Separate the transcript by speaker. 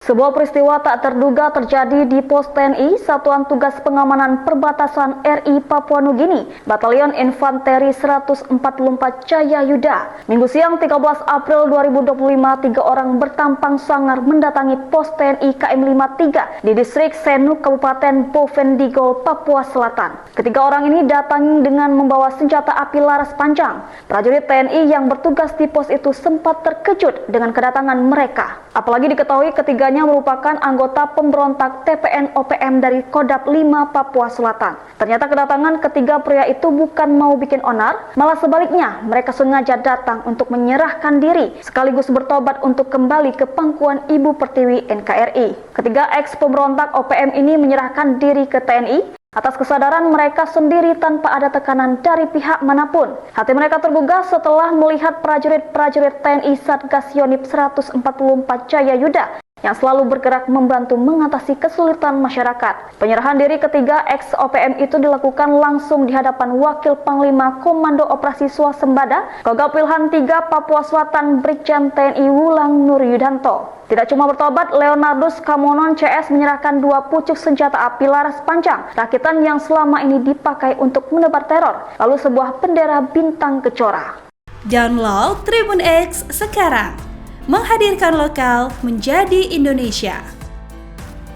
Speaker 1: Sebuah peristiwa tak terduga terjadi di Pos TNI Satuan Tugas Pengamanan Perbatasan RI Papua Nugini, Batalion Infanteri 144 Jaya Yuda. Minggu siang 13 April 2025, 3 orang bertampang sangar mendatangi Pos TNI KM 53 di Distrik Senuk, Kabupaten Bovendigol, Papua Selatan. Ketiga orang ini datang dengan membawa senjata api laras panjang. Prajurit TNI yang bertugas di pos itu sempat terkejut dengan kedatangan mereka. Apalagi diketahui ketiganya merupakan anggota pemberontak TPN OPM dari Kodap 5 Papua Selatan. Ternyata kedatangan ketiga pria itu bukan mau bikin onar, malah sebaliknya mereka sengaja datang untuk menyerahkan diri sekaligus bertobat untuk kembali ke pangkuan Ibu Pertiwi NKRI. Ketiga ex pemberontak OPM ini menyerahkan diri ke TNI atas kesadaran mereka sendiri tanpa ada tekanan dari pihak manapun. Hati mereka tergugah setelah melihat prajurit-prajurit TNI Satgas Yonif 144 Jaya Yuda yang selalu bergerak membantu mengatasi kesulitan masyarakat. Penyerahan diri ketiga ex-OPM itu dilakukan langsung di hadapan Wakil Panglima Komando Operasi Swasembada Kogab Wilhan 3 Papua Selatan Brigjen TNI Wulang Nur Yudanto. Tidak cuma bertobat, Leonardus Kamonon CS menyerahkan 2 pucuk senjata api laras panjang rakitan yang selama ini dipakai untuk menebar teror, lalu sebuah bendera bintang kejora.
Speaker 2: Download Tribun X sekarang, menghadirkan lokal menjadi Indonesia.